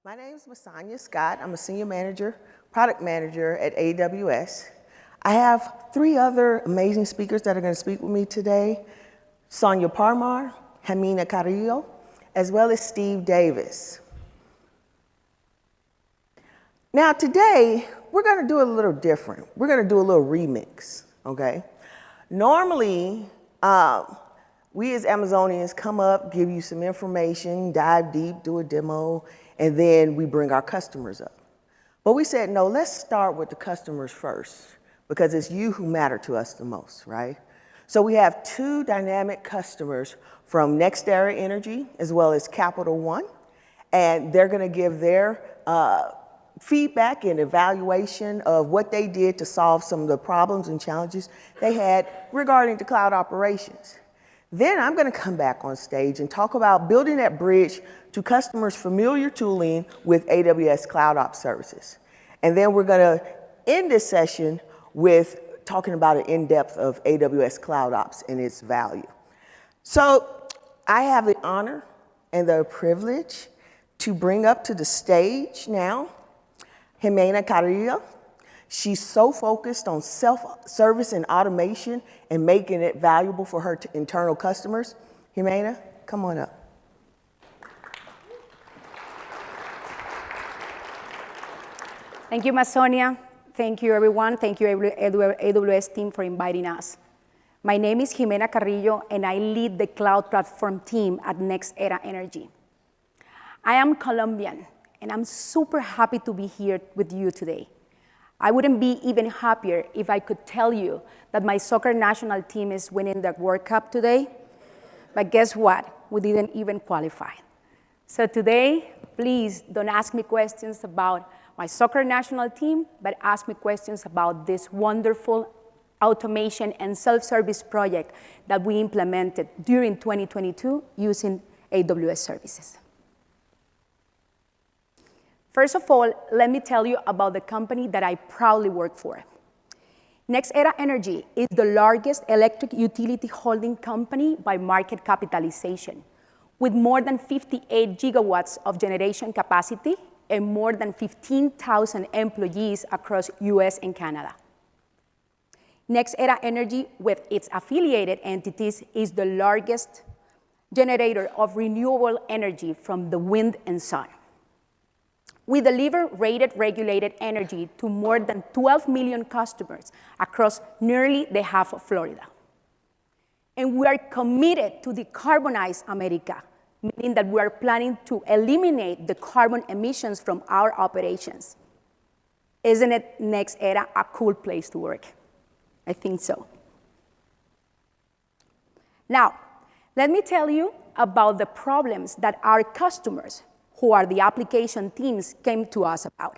My name is Masanya Scott. I'm a senior manager, product manager at AWS. I have three other amazing speakers that are going to speak with me today. Sonia Parmar, Jimena Carrillo, as well as Steve Davis. Now today, we're going to do a little different. We're going to do a little remix, okay? Normally, we as Amazonians come up, give you some information, dive deep, do a demo, and then we bring our customers up. But we said, no, let's start with the customers first, because it's you who matter to us the most, right? So we have two dynamic customers from NextEra Energy, as well as Capital One, and they're gonna give their feedback and evaluation of what they did to solve some of the problems and challenges they had regarding the cloud operations. Then I'm going to come back on stage and talk about building that bridge to customers' familiar tooling with AWS Cloud Ops services. And then we're going to end this session with talking about an in-depth of AWS Cloud Ops and its value. So I have the honor and the privilege to bring up to the stage now Jimena Carrillo. She's so focused on self-service and automation and making it valuable for her internal customers. Jimena, come on up. Thank you, Masonia. Thank you, everyone. Thank you, AWS team, for inviting us. My name is Jimena Carrillo, and I lead the cloud platform team at NextEra Energy. I am Colombian, and I'm super happy to be here with you today. I wouldn't be even happier if I could tell you that my soccer national team is winning the World Cup today, but guess what? We didn't even qualify. So today, please don't ask me questions about my soccer national team, but ask me questions about this wonderful automation and self-service project that we implemented during 2022 using AWS services. First of all, let me tell you about the company that I proudly work for. NextEra Energy is the largest electric utility holding company by market capitalization, with more than 58 gigawatts of generation capacity and more than 15,000 employees across US and Canada. NextEra Energy, with its affiliated entities, is the largest generator of renewable energy from the wind and sun. We deliver rated regulated energy to more than 12 million customers across nearly the half of Florida. And we are committed to decarbonize America, meaning that we are planning to eliminate the carbon emissions from our operations. Isn't it NextEra a cool place to work? I think so. Now, let me tell you about the problems that our customers, who are the application teams, came to us about.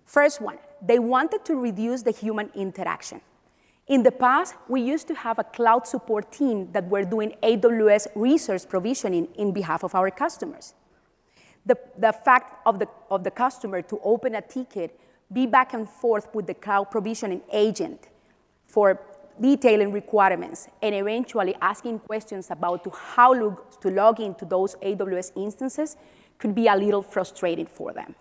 First one, they wanted to reduce the human interaction. In the past, we used to have a cloud support team that were doing AWS resource provisioning in behalf of our customers. The fact of the customer to open a ticket, be back and forth with the cloud provisioning agent for detailing requirements, and eventually asking questions about how to log into those AWS instances could be a little frustrating for them.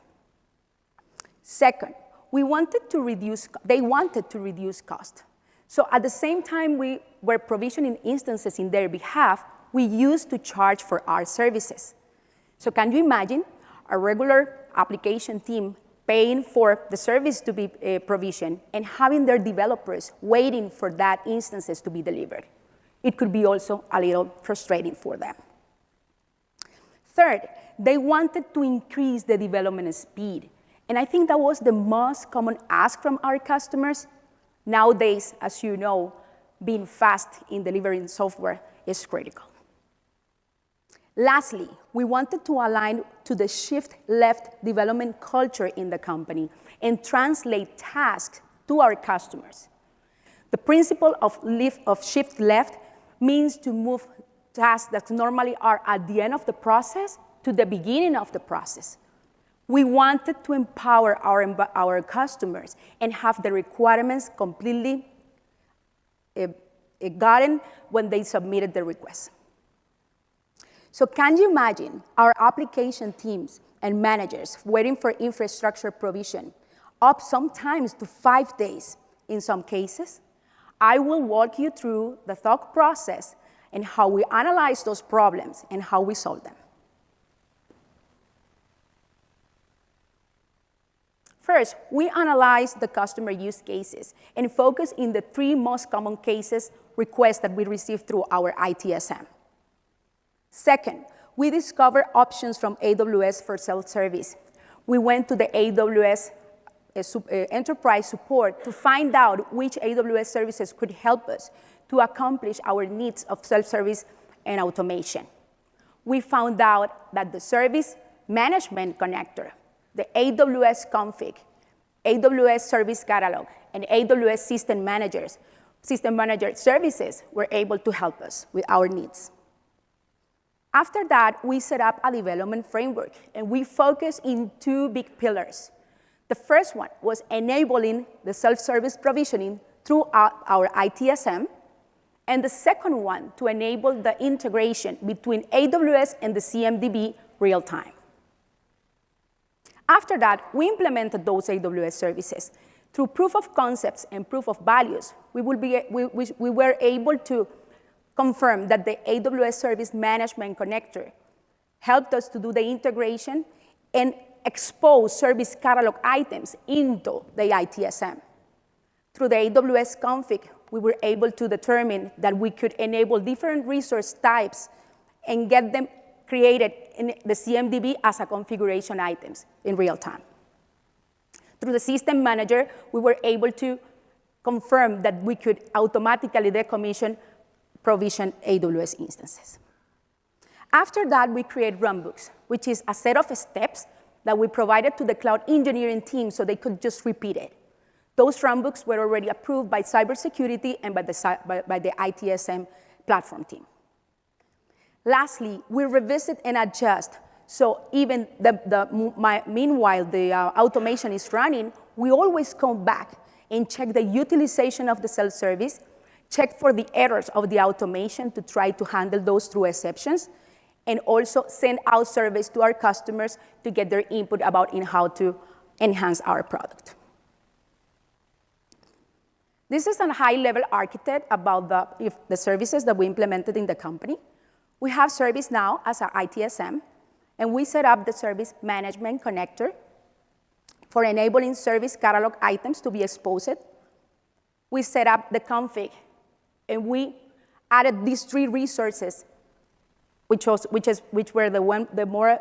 Second, they wanted to reduce cost. So at the same time we were provisioning instances in their behalf, we used to charge for our services. So can you imagine a regular application team paying for the service to be provisioned and having their developers waiting for that instances to be delivered? It could be also a little frustrating for them. Third, they wanted to increase the development speed. And I think that was the most common ask from our customers. Nowadays, as you know, being fast in delivering software is critical. Lastly, we wanted to align to the shift-left development culture in the company and translate tasks to our customers. The principle of shift-left means to move tasks that normally are at the end of the process to the beginning of the process. We wanted to empower our customers and have the requirements completely gotten when they submitted the request. So can you imagine our application teams and managers waiting for infrastructure provision, up sometimes to 5 days in some cases, I will walk you through the thought process and how we analyze those problems and how we solve them. First, we analyze the customer use cases and focus in the 3 most common cases requests that we receive through our ITSM. Second, we discover options from AWS for self-service. We went to the AWS enterprise support to find out which AWS services could help us to accomplish our needs of self-service and automation. We found out that the Service Management Connector, the AWS Config, AWS Service Catalog, and AWS System Manager services were able to help us with our needs. After that, we set up a development framework, and we focused in 2 big pillars. The first one was enabling the self-service provisioning through our ITSM, and the second one to enable the integration between AWS and the CMDB real time. After that, we implemented those AWS services. Through proof of concepts and proof of values, we were able to confirm that the AWS Service Management Connector helped us to do the integration and expose Service Catalog items into the ITSM. Through the AWS Config, we were able to determine that we could enable different resource types and get them created in the CMDB as a configuration items in real time. Through the System Manager, we were able to confirm that we could automatically decommission provision AWS instances. After that, we create runbooks, which is a set of steps that we provided to the cloud engineering team so they could just repeat it. Those runbooks were already approved by cybersecurity and by the ITSM platform team. Lastly, we revisit and adjust. So even meanwhile the automation is running, we always come back and check the utilization of the self-service, check for the errors of the automation to try to handle those through exceptions, and also send out surveys to our customers to get their input about how to enhance our product. This is a high-level architect about the services that we implemented in the company. We have ServiceNow as our ITSM, and we set up the Service Management Connector for enabling Service Catalog items to be exposed. We set up the config, and we added these 3 resources, which were the more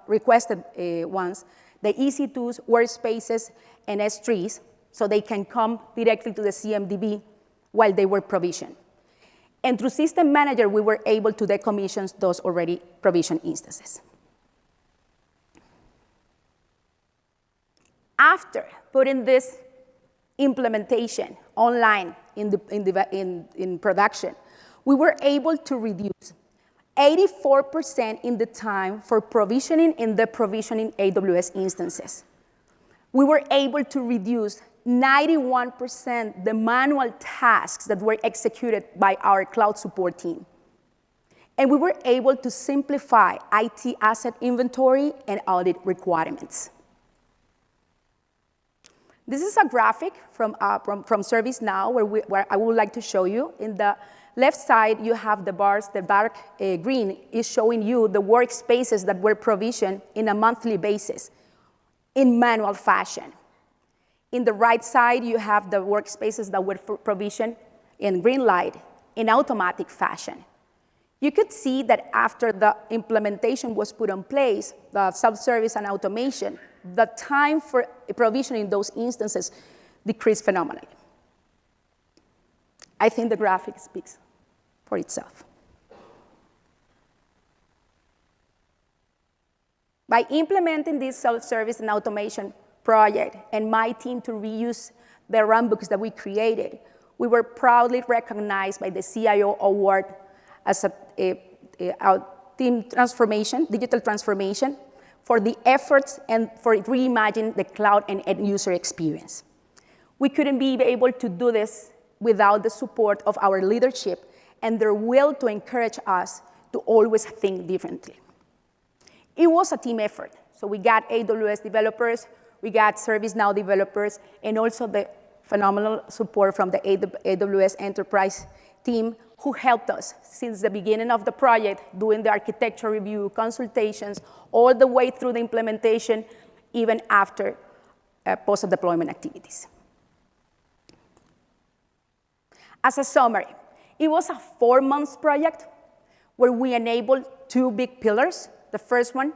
requested ones, the EC2s, workspaces, and S3s, so they can come directly to the CMDB while they were provisioned. And through System Manager, we were able to decommission those already provisioned instances. After putting this implementation online in production, we were able to reduce 84% in the time for provisioning in the provisioning AWS instances. We were able to reduce 91% the manual tasks that were executed by our cloud support team. And we were able to simplify IT asset inventory and audit requirements. This is a graphic from ServiceNow where I would like to show you. In the left side, you have the bars. The dark green is showing you the workspaces that were provisioned in a monthly basis in manual fashion. In the right side, you have the workspaces that were provisioned in green light in automatic fashion. You could see that after the implementation was put in place, the self-service and automation, the time for provisioning those instances decreased phenomenally. I think the graphic speaks for itself. By implementing this self-service and automation project and my team to reuse the runbooks that we created, we were proudly recognized by the CIO Award as a team transformation, digital transformation, for the efforts and for reimagining the cloud and end user experience. We couldn't be able to do this without the support of our leadership and their will to encourage us to always think differently. It was a team effort, So we got AWS developers, we got ServiceNow developers, and also the phenomenal support from the AWS Enterprise team who helped us since the beginning of the project, doing the architecture review, consultations, all the way through the implementation, even after post-deployment activities. As a summary, it was a 4-month project where we enabled 2 big pillars. The first one,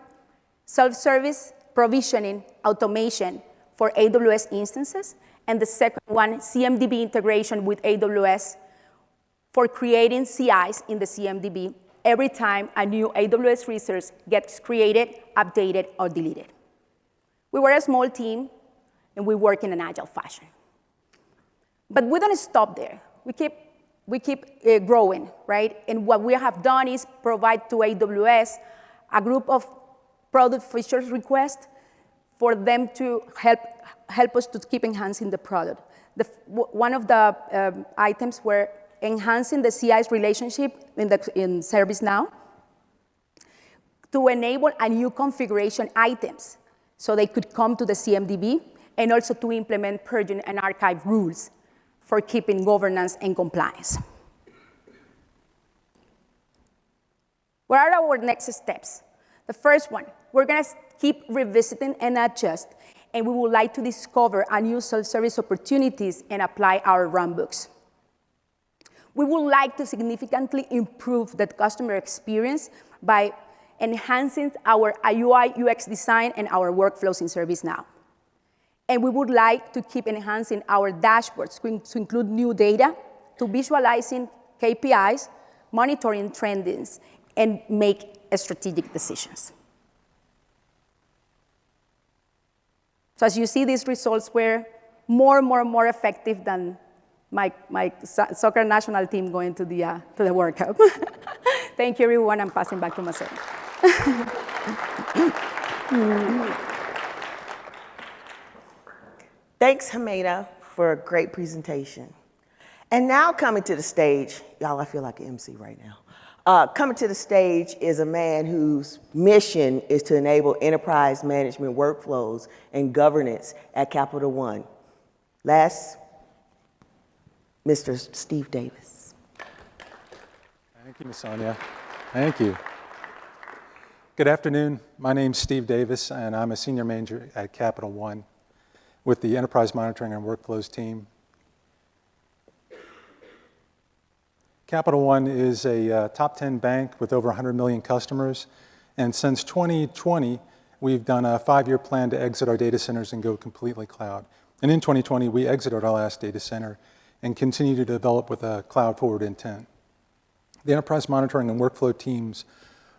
self-service, provisioning, automation for AWS instances. And the second one, CMDB integration with AWS for creating CIs in the CMDB every time a new AWS resource gets created, updated, or deleted. We were a small team, and we work in an agile fashion. But we don't stop there. We keep growing, right? And what we have done is provide to AWS a group of product features requests for them to help us to keep enhancing the product. One of the items were enhancing the CI's relationship in ServiceNow to enable a new configuration items so they could come to the CMDB, and also to implement purging and archive rules for keeping governance and compliance. What are our next steps? The first one, we're going to keep revisiting and adjust, and we would like to discover a new self-service opportunities and apply our runbooks. We would like to significantly improve the customer experience by enhancing our UI UX design and our workflows in ServiceNow. And we would like to keep enhancing our dashboards to include new data, to visualizing KPIs, monitoring trends, and make strategic decisions. So as you see, these results were more effective than my soccer national team going to the World Cup. Thank you, everyone. I'm passing back to Marcelo. Thanks, Hameda, for a great presentation. And now coming to the stage, y'all, I feel like an MC right now. Coming to the stage is a man whose mission is to enable enterprise management workflows and governance at Capital One. Last, Mr. Steve Davis. Thank you, Ms. Sonia. Thank you. Good afternoon. My name's Steve Davis, and I'm a senior manager at Capital One with the Enterprise Monitoring and Workflows team. Capital One is a top 10 bank with over 100 million customers, and since 2020, we've done a 5-year plan to exit our data centers and go completely cloud. And in 2020, we exited our last data center and continue to develop with a cloud-forward intent. The Enterprise Monitoring and Workflow teams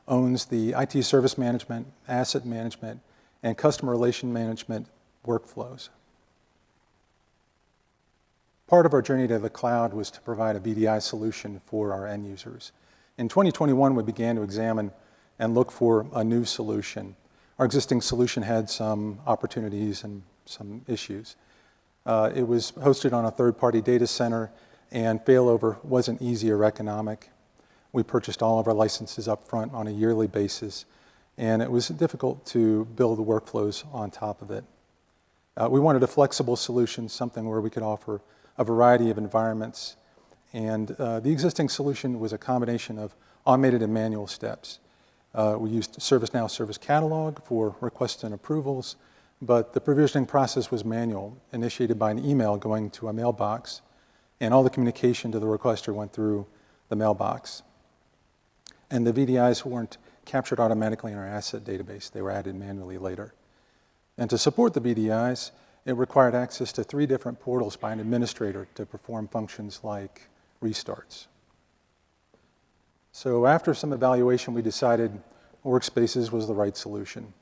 owns the IT service management, asset management, and customer relation management workflows. Part of our journey to the cloud was to provide a VDI solution for our end users. In 2021, we began to examine and look for a new solution. Our existing solution had some opportunities and some issues. It was hosted on a third-party data center, and failover wasn't easy or economic. We purchased all of our licenses up front on a yearly basis, and it was difficult to build the workflows on top of it. We wanted a flexible solution, something where we could offer a variety of environments, and the existing solution was a combination of automated and manual steps. We used ServiceNow Service Catalog for requests and approvals, but the provisioning process was manual, initiated by an email going to a mailbox, and all the communication to the requester went through the mailbox. And the VDIs weren't captured automatically in our asset database. They were added manually later. And to support the VDIs, it required access to 3 different portals by an administrator to perform functions like restarts. So after some evaluation, we decided Workspaces was the right solution.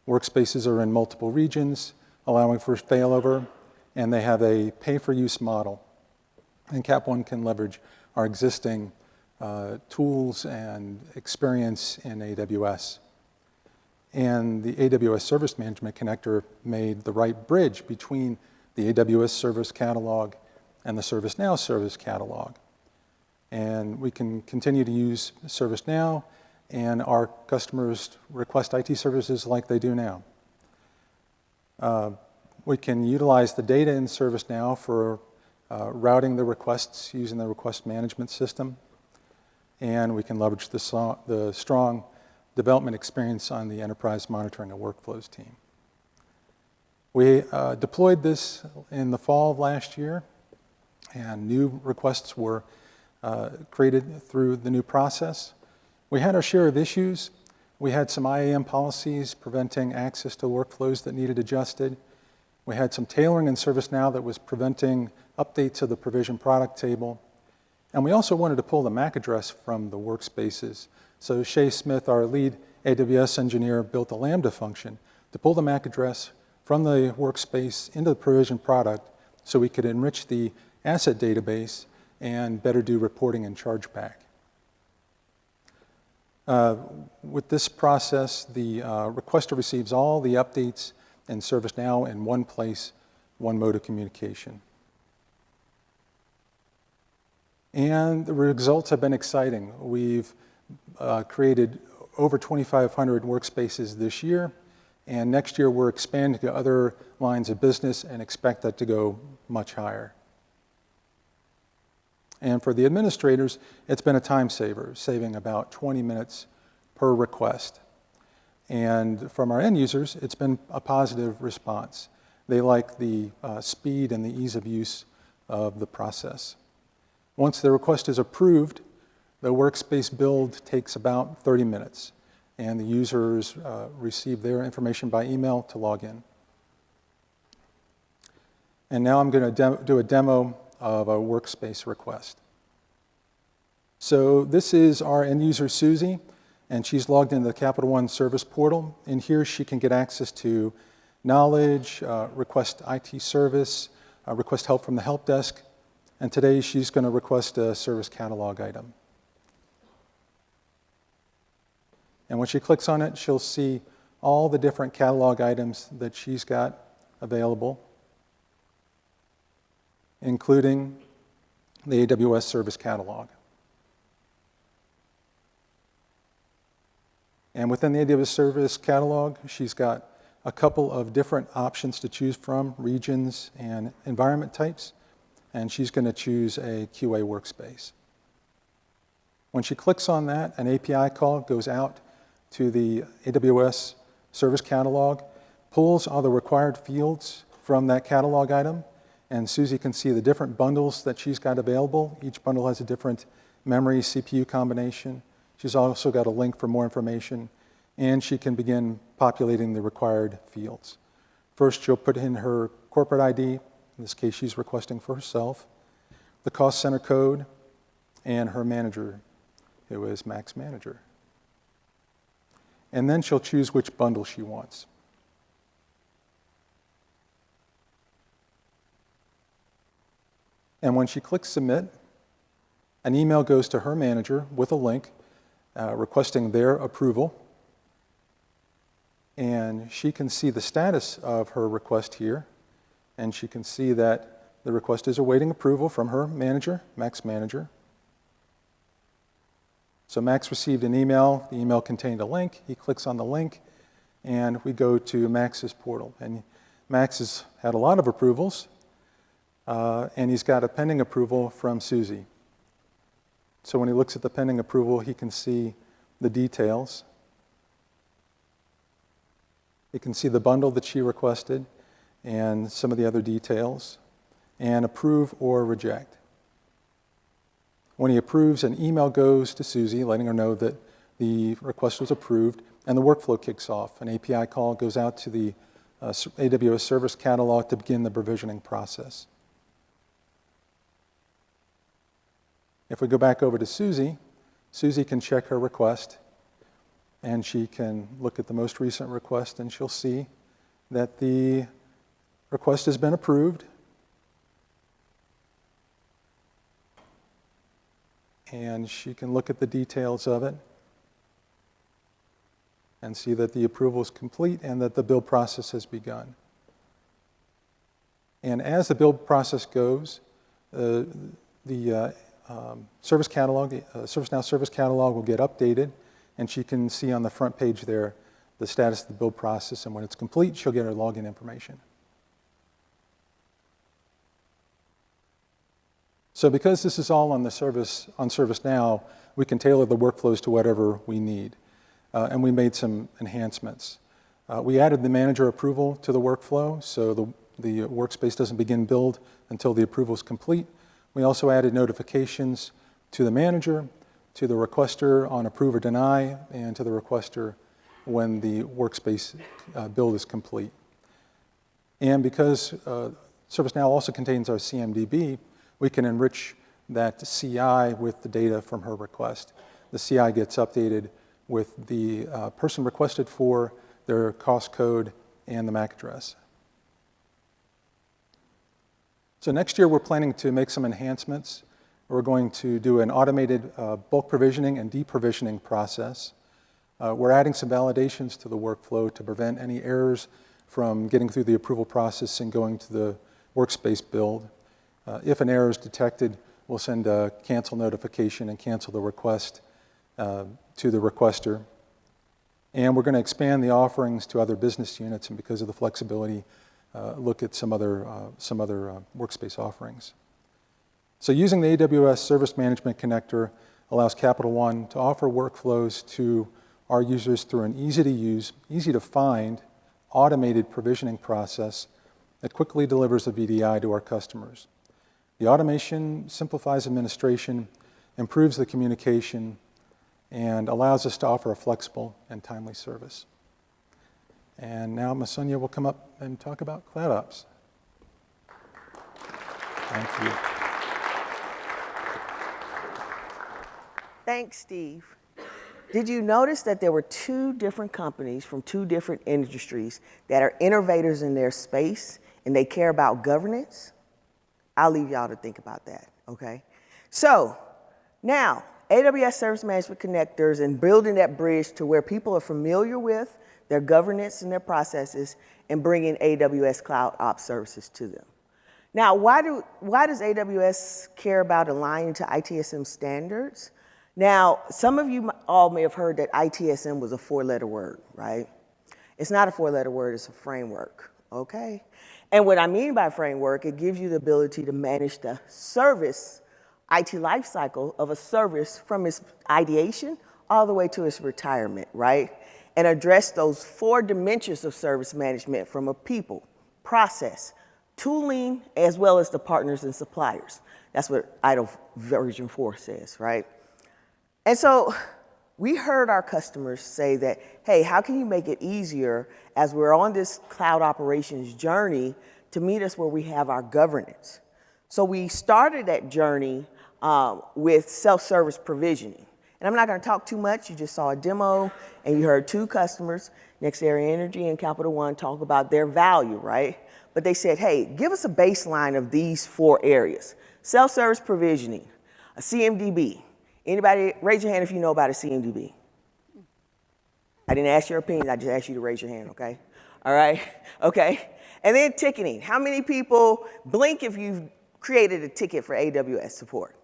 Workspaces are in multiple regions, allowing for failover, and they have a pay-for-use model. And Cap One can leverage our existing tools and experience in AWS. And the AWS Service Management Connector made the right bridge between the AWS Service Catalog and the ServiceNow Service Catalog. And we can continue to use ServiceNow and our customers request IT services like they do now. We can utilize the data in ServiceNow for routing the requests using the request management system, and we can leverage the strong development experience on the enterprise monitoring and workflows team. We deployed this in the fall of last year, and new requests were created through the new process. We had our share of issues. We had some IAM policies preventing access to workflows that needed adjusted. We had some tailoring in ServiceNow that was preventing updates of the provision product table. And we also wanted to pull the MAC address from the workspaces. So Shay Smith, our lead AWS engineer, built a Lambda function to pull the MAC address from the workspace into the provision product so we could enrich the asset database and better do reporting and chargeback. With this process, the requester receives all the updates in ServiceNow in one place, one mode of communication. And the results have been exciting. We've created over 2,500 workspaces this year, and next year we're expanding to other lines of business and expect that to go much higher. And for the administrators, it's been a time saver, saving about 20 minutes per request. And from our end users, it's been a positive response. They like the speed and the ease of use of the process. Once the request is approved, the workspace build takes about 30 minutes, and the users receive their information by email to log in. And now I'm going to do a demo of a workspace request. So this is our end user, Susie, and she's logged into the Capital One service portal. In here, she can get access to knowledge, request IT service, request help from the help desk, and today she's going to request a service catalog item. And when she clicks on it, she'll see all the different catalog items that she's got available, including the AWS Service Catalog. And within the AWS Service Catalog, she's got a couple of different options to choose from, regions and environment types, and she's going to choose a QA workspace. When she clicks on that, an API call goes out to the AWS Service Catalog, pulls all the required fields from that catalog item, and Susie can see the different bundles that she's got available. Each bundle has a different memory CPU combination. She's also got a link for more information, and she can begin populating the required fields. First, she'll put in her corporate ID, in this case she's requesting for herself, the cost center code, and her manager, who is Mac's manager. And then she'll choose which bundle she wants. And when she clicks submit, an email goes to her manager with a link requesting their approval. And she can see the status of her request here. And she can see that the request is awaiting approval from her manager, Mac's manager. So Max received an email. The email contained a link. He clicks on the link, and we go to Max's portal. And Max has had a lot of approvals, and he's got a pending approval from Susie. So when he looks at the pending approval, he can see the details. He can see the bundle that she requested and some of the other details, and approve or reject. When he approves, an email goes to Susie letting her know that the request was approved, and the workflow kicks off. An API call goes out to the AWS Service Catalog to begin the provisioning process. If we go back over to Susie, Susie can check her request, and she can look at the most recent request, and she'll see that the request has been approved. And she can look at the details of it and see that the approval is complete and that the build process has begun. And as the build process goes, the Service Catalog, ServiceNow Service Catalog will get updated, and she can see on the front page there the status of the build process, and when it's complete, she'll get her login information. So because this is all on ServiceNow, we can tailor the workflows to whatever we need. And we made some enhancements. We added the manager approval to the workflow, so the workspace doesn't begin build until the approval is complete. We also added notifications to the manager, to the requester on approve or deny, and to the requester when the workspace build is complete. And because ServiceNow also contains our CMDB, we can enrich that CI with the data from her request. The CI gets updated with the person requested for, their cost code, and the MAC address. So next year, we're planning to make some enhancements. We're going to do an automated bulk provisioning and deprovisioning process. We're adding some validations to the workflow to prevent any errors from getting through the approval process and going to the workspace build. If an error is detected, we'll send a cancel notification and cancel the request to the requester. And we're going to expand the offerings to other business units, and because of the flexibility, look at some other workspace offerings. So using the AWS Service Management Connector allows Capital One to offer workflows to our users through an easy-to-use, easy-to-find, automated provisioning process that quickly delivers a VDI to our customers. The automation simplifies administration, improves the communication, and allows us to offer a flexible and timely service. And now Masonia will come up and talk about CloudOps. Thank you. Thanks, Steve. Did you notice that there were two different companies from two different industries that are innovators in their space and they care about governance? I'll leave y'all to think about that, okay? So now, AWS Service Management Connectors and building that bridge to where people are familiar with their governance and their processes and bringing AWS Cloud Ops services to them. Now, why does AWS care about aligning to ITSM standards? Now, some of you all may have heard that ITSM was a four-letter word, right? It's not a four-letter word, it's a framework, okay? And what I mean by framework, it gives you the ability to manage the service IT lifecycle of a service from its ideation all the way to its retirement, right? And address those four dimensions of service management from a people, process, tooling, as well as the partners and suppliers. That's what ITIL version 4 says, right? And so we heard our customers say that, hey, how can you make it easier as we're on this cloud operations journey to meet us where we have our governance? So we started that journey with self-service provisioning. And I'm not going to talk too much. You just saw a demo, and you heard two customers, NextEra Energy and Capital One, talk about their value, right? But they said, hey, give us a baseline of these four areas. Self-service provisioning, a CMDB. Anybody, raise your hand if you know about a CMDB. I didn't ask your opinion, I just asked you to raise your hand, okay? All right, okay. And then ticketing. How many people blink if you've created a ticket for AWS support?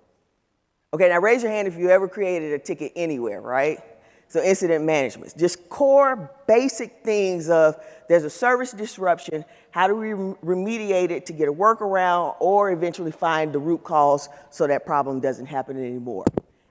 Okay, now raise your hand if you ever created a ticket anywhere, right? So incident management, just core basic things of there's a service disruption, how do we remediate it to get a workaround or eventually find the root cause so that problem doesn't happen anymore.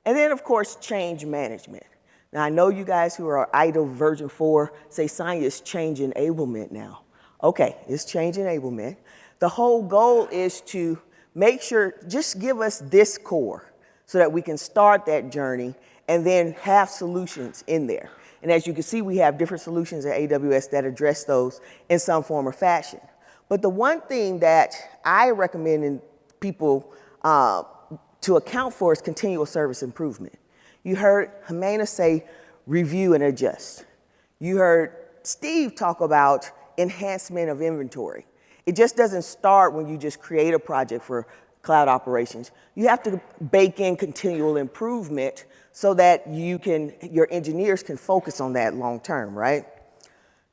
And then of course, change management. Now I know you guys who are ITIL version 4 say, Sonia, it's change enablement now. Okay, it's change enablement. The whole goal is to make sure, just give us this core so that we can start that journey and then have solutions in there. And as you can see, we have different solutions at AWS that address those in some form or fashion. But the one thing that I recommend in people to account for is continual service improvement. You heard Jimena say review and adjust. You heard Steve talk about enhancement of inventory. It just doesn't start when you just create a project for cloud operations. You have to bake in continual improvement so that your engineers can focus on that long term, right?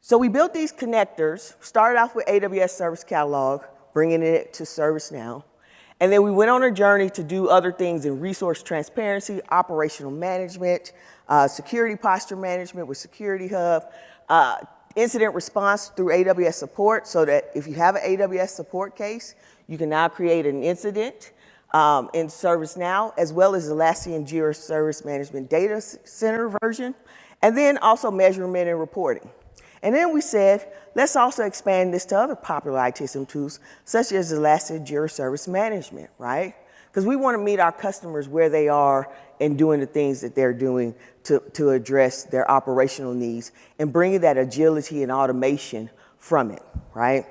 So we built these connectors, started off with AWS Service Catalog, bringing it to ServiceNow. And then we went on a journey to do other things in resource transparency, operational management, security posture management with Security Hub, incident response through AWS support, so that if you have an AWS support case, you can now create an incident in ServiceNow, as well as Atlassian Jira Service Management Data Center version, and then also measurement and reporting. And then we said, let's also expand this to other popular ITSM tools, such as Atlassian Jira Service Management, right? Because we want to meet our customers where they are and doing the things that they're doing to address their operational needs and bringing that agility and automation from it, right?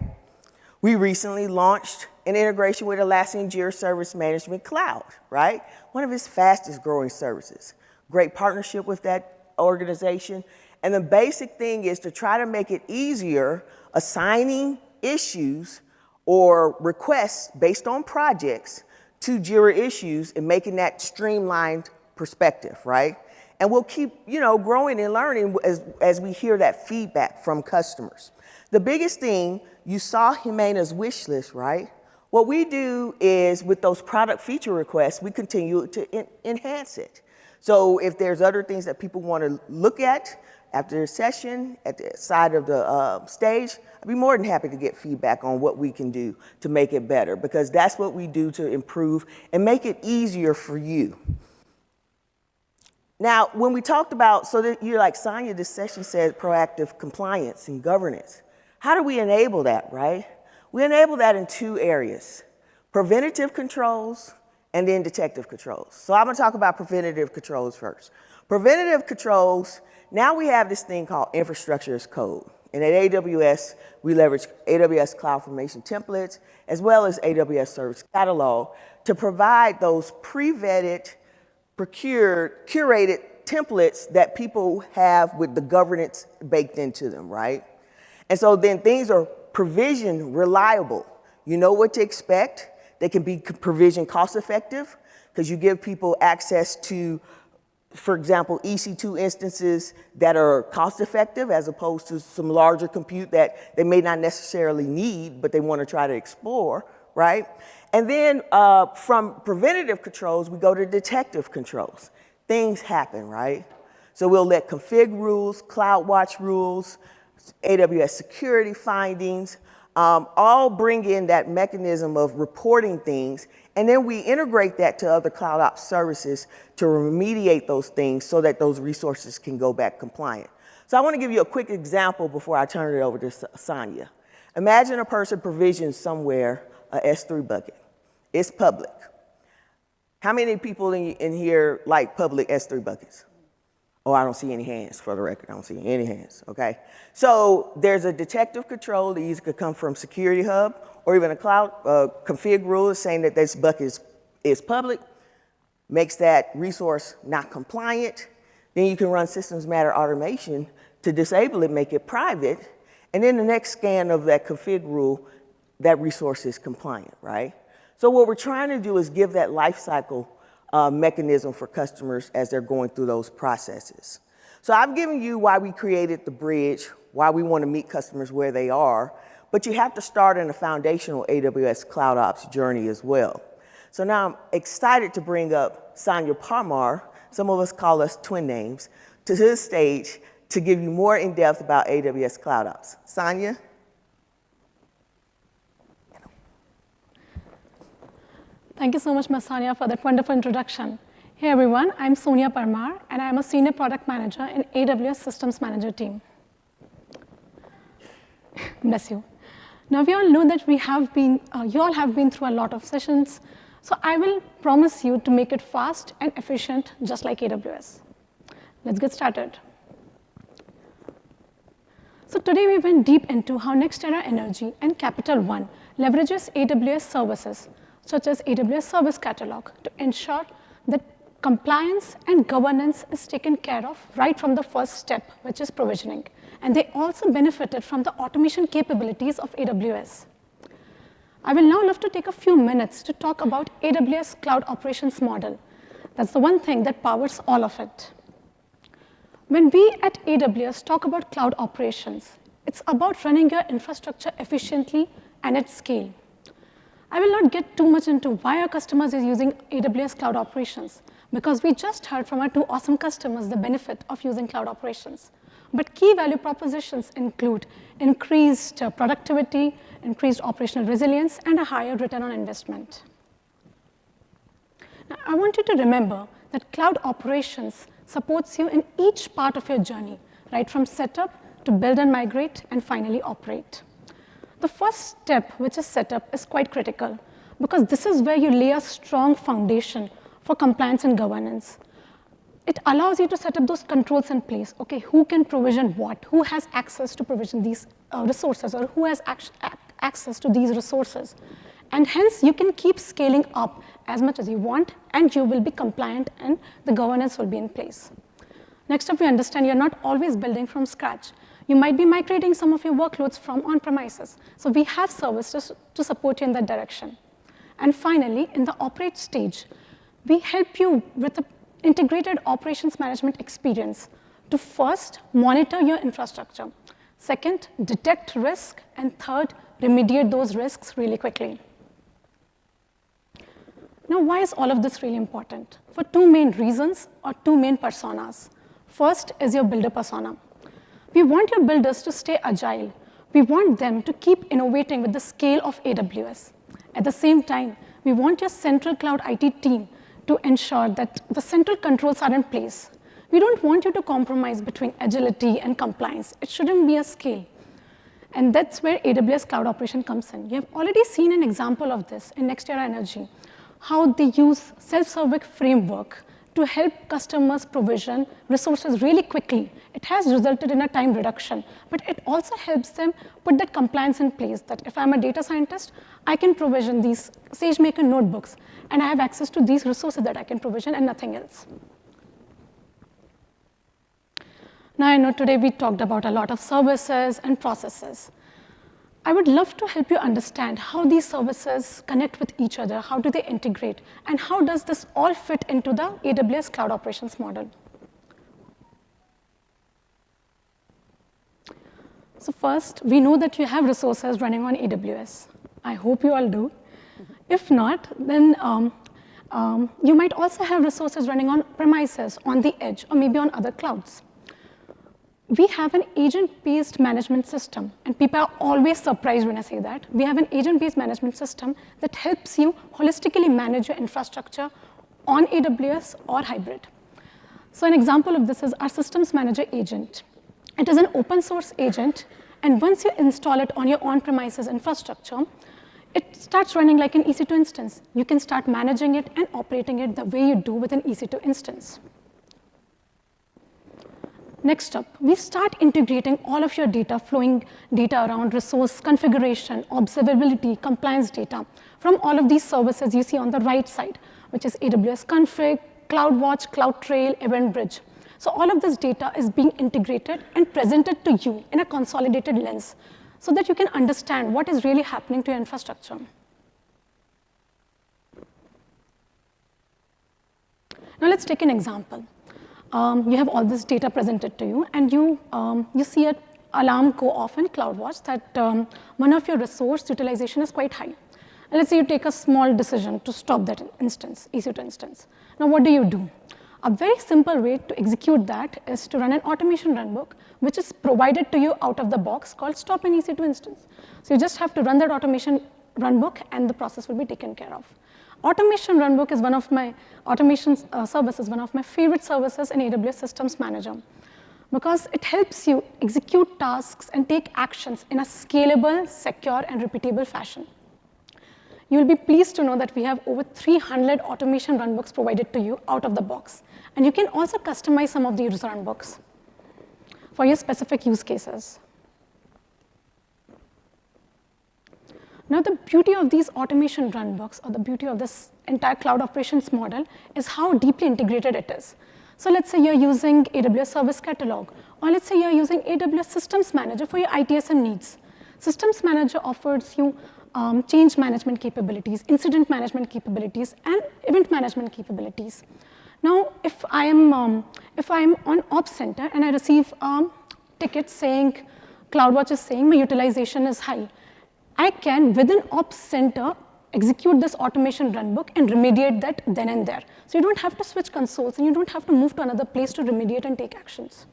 We recently launched an integration with Atlassian Jira Service Management Cloud, right? One of its fastest growing services. Great partnership with that organization. And the basic thing is to try to make it easier assigning issues or requests based on projects to Jira issues and making that streamlined perspective, right? And we'll keep, growing and learning as we hear that feedback from customers. The biggest thing, you saw Jimena's wish list, right? What we do is with those product feature requests, we continue to enhance it. So if there's other things that people want to look at after the session, at the side of the stage, I'd be more than happy to get feedback on what we can do to make it better, because that's what we do to improve and make it easier for you. Now, when we talked about, so that you're like, Sonia, this session said proactive compliance and governance. How do we enable that, right? We enable that in two areas, preventative controls and then detective controls. So I'm gonna talk about preventative controls first. Preventative controls, now we have this thing called infrastructure as code. And at AWS, we leverage AWS CloudFormation templates, as well as AWS Service Catalog to provide those pre-vetted, procured, curated templates that people have with the governance baked into them, right? And so then things are provisioned reliable. You know what to expect. They can be provision cost effective because you give people access to, for example, EC2 instances that are cost effective as opposed to some larger compute that they may not necessarily need, but they want to try to explore, right? And then from preventative controls, we go to detective controls. Things happen, right? So we'll let config rules, CloudWatch rules, AWS security findings, all bring in that mechanism of reporting things, and then we integrate that to other CloudOps services to remediate those things so that those resources can go back compliant. So I want to give you a quick example before I turn it over to Sonia. Imagine a person provisions somewhere a S3 bucket. It's public. How many people in here like public S3 buckets? Oh, I don't see any hands, for the record. I don't see any hands, okay? So there's a detective control that either could come from Security Hub or even a cloud config rule saying that this bucket is public, makes that resource not compliant. Then you can run Systems Matter automation to disable it, make it private, and then the next scan of that config rule, that resource is compliant, right? So what we're trying to do is give that life cycle mechanism for customers as they're going through those processes. So I've given you why we created the bridge, why we want to meet customers where they are, but you have to start in a foundational AWS CloudOps journey as well. So now I'm excited to bring up Sonia Parmar, some of us call us twin names, to the stage to give you more in depth about AWS CloudOps. Sonia? Thank you so much, Ms. Sonia, for that wonderful introduction. Hey, everyone. I'm Sonia Parmar, and I'm a Senior Product Manager in AWS Systems Manager team. Bless you. Now, we all know that you all have been through a lot of sessions, so I will promise you to make it fast and efficient, just like AWS. Let's get started. So today, we went deep into how NextEra Energy and Capital One leverages AWS services, such as AWS Service Catalog, to ensure that compliance and governance is taken care of right from the first step, which is provisioning. And they also benefited from the automation capabilities of AWS. I will now love to take a few minutes to talk about AWS Cloud Operations Model. That's the one thing that powers all of it. When we at AWS talk about cloud operations, it's about running your infrastructure efficiently and at scale. I will not get too much into why our customers is using AWS Cloud Operations, because we just heard from our two awesome customers the benefit of using cloud operations. But key value propositions include increased productivity, increased operational resilience, and a higher return on investment. Now, I want you to remember that cloud operations supports you in each part of your journey, right from setup to build and migrate, and finally operate. The first step, which is setup, is quite critical because this is where you lay a strong foundation for compliance and governance. It allows you to set up those controls in place. Okay, who can provision what? Who has access to provision these resources, or who has access to these resources? And hence, you can keep scaling up as much as you want, and you will be compliant, and the governance will be in place. Next up, we understand you're not always building from scratch. You might be migrating some of your workloads from on-premises. So we have services to support you in that direction. And finally, in the operate stage, we help you with an integrated operations management experience to first monitor your infrastructure, second, detect risk, and third, remediate those risks really quickly. Now, why is all of this really important? For two main reasons, or two main personas. First is your builder persona. We want your builders to stay agile. We want them to keep innovating with the scale of AWS. At the same time, we want your central cloud IT team to ensure that the central controls are in place. We don't want you to compromise between agility and compliance. It shouldn't be a scale. And that's where AWS Cloud Operation comes in. You have already seen an example of this in NextEra Energy, how they use self-service framework to help customers provision resources really quickly. It has resulted in a time reduction, but it also helps them put that compliance in place, that if I'm a data scientist, I can provision these SageMaker notebooks, and I have access to these resources that I can provision and nothing else. Now, I know today we talked about a lot of services and processes. I would love to help you understand how these services connect with each other, how do they integrate, and how does this all fit into the AWS Cloud Operations model. So first, we know that you have resources running on AWS. I hope you all do. If not, then you might also have resources running on premises, on the edge, or maybe on other clouds. We have an agent-based management system, and people are always surprised when I say that. We have an agent-based management system that helps you holistically manage your infrastructure on AWS or hybrid. So an example of this is our Systems Manager agent. It is an open source agent, and once you install it on your on-premises infrastructure, it starts running like an EC2 instance. You can start managing it and operating it the way you do with an EC2 instance. Next up, we start integrating all of your data, flowing data around resource configuration, observability, compliance data from all of these services you see on the right side, which is AWS Config, CloudWatch, CloudTrail, EventBridge. So all of this data is being integrated and presented to you in a consolidated lens so that you can understand what is really happening to your infrastructure. Now let's take an example. You have all this data presented to you, and you see an alarm go off in CloudWatch that one of your resource utilization is quite high. And let's say you take a small decision to stop that instance, EC2 instance. Now what do? A very simple way to execute that is to run an automation runbook, which is provided to you out of the box called stop an EC2 instance. So you just have to run that automation runbook, and the process will be taken care of. Automation runbook is one of my one of my favorite services in AWS Systems Manager because it helps you execute tasks and take actions in a scalable, secure, and repeatable fashion. You will be pleased to know that we have over 300 automation runbooks provided to you out of the box. And you can also customize some of these runbooks for your specific use cases. Now, the beauty of these automation runbooks, or the beauty of this entire cloud operations model, is how deeply integrated it is. So let's say you're using AWS Service Catalog, or let's say you're using AWS Systems Manager for your ITSM needs. Systems Manager offers you change management capabilities, incident management capabilities, and event management capabilities. Now, if I'm on Ops Center and I receive a ticket saying, CloudWatch is saying my utilization is high, I can, within Ops Center, execute this automation runbook and remediate that then and there. So you don't have to switch consoles, and you don't have to move to another place to remediate and take actions.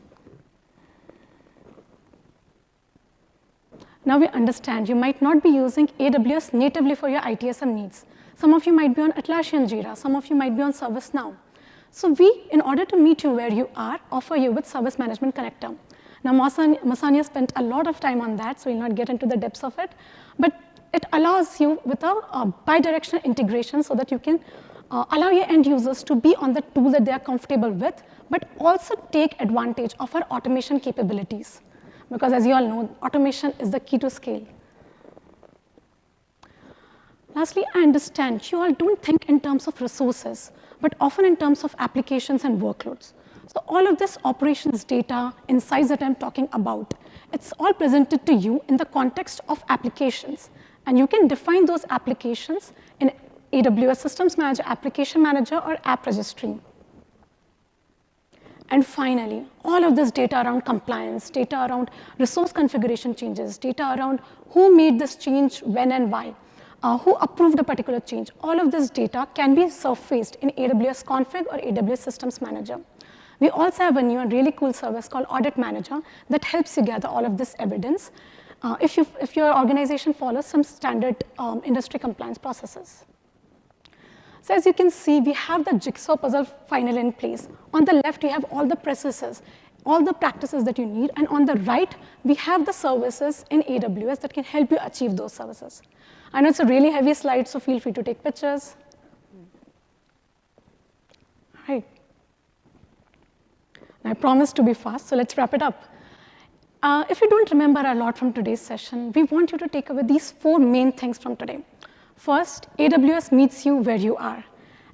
Now we understand you might not be using AWS natively for your ITSM needs. Some of you might be on Atlassian Jira, some of you might be on ServiceNow. So we, in order to meet you where you are, offer you with Service Management Connector. Now Masania spent a lot of time on that, so we'll not get into the depths of it, but it allows you with a bi-directional integration so that you can allow your end users to be on the tool that they are comfortable with, but also take advantage of our automation capabilities. Because as you all know, automation is the key to scale. Lastly, I understand you all don't think in terms of resources, but often in terms of applications and workloads. So all of this operations data, insights that I'm talking about, it's all presented to you in the context of applications. And you can define those applications in AWS Systems Manager, Application Manager, or App Registry. And finally, all of this data around compliance, data around resource configuration changes, data around who made this change, when and why, who approved a particular change, all of this data can be surfaced in AWS Config or AWS Systems Manager. We also have a new and really cool service called Audit Manager that helps you gather all of this evidence if your organization follows some standard industry compliance processes. So as you can see, we have the jigsaw puzzle finally in place. On the left, you have all the processes, all the practices that you need, and on the right, we have the services in AWS that can help you achieve those services. I know it's a really heavy slide, so feel free to take pictures. All right. I promised to be fast, so let's wrap it up. If you don't remember a lot from today's session, we want you to take away these 4 main things from today. First, AWS meets you where you are.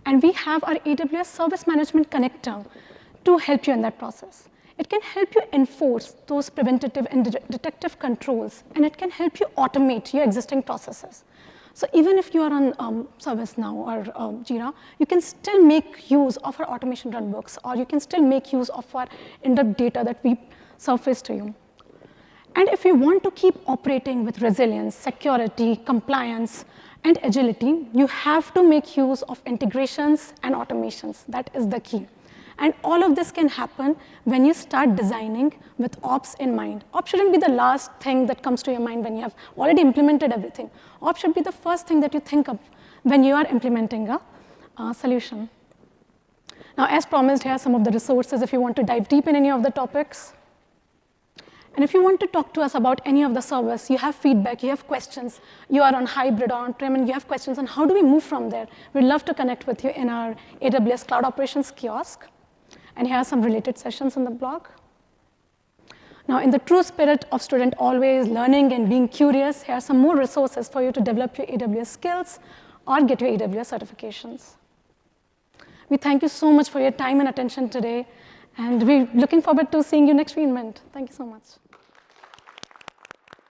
And we have our AWS Service Management Connector to help you in that process. It can help you enforce those preventative and detective controls, and it can help you automate your existing processes. So even if you are on ServiceNow or Jira, you can still make use of our automation runbooks, or you can still make use of our in-depth data that we surface to you. And if you want to keep operating with resilience, security, compliance, and agility, you have to make use of integrations and automations. That is the key. And all of this can happen when you start designing with ops in mind. Ops shouldn't be the last thing that comes to your mind when you have already implemented everything. Ops should be the first thing that you think of when you are implementing a solution. Now, as promised, here are some of the resources if you want to dive deep in any of the topics. And if you want to talk to us about any of the service, you have feedback, you have questions, you are on hybrid or on-prem, and you have questions on how do we move from there, we'd love to connect with you in our AWS Cloud Operations kiosk. And here are some related sessions in the blog. Now, in the true spirit of student always learning and being curious, here are some more resources for you to develop your AWS skills or get your AWS certifications. We thank you so much for your time and attention today, and we're looking forward to seeing you next reInvent. Thank you so much.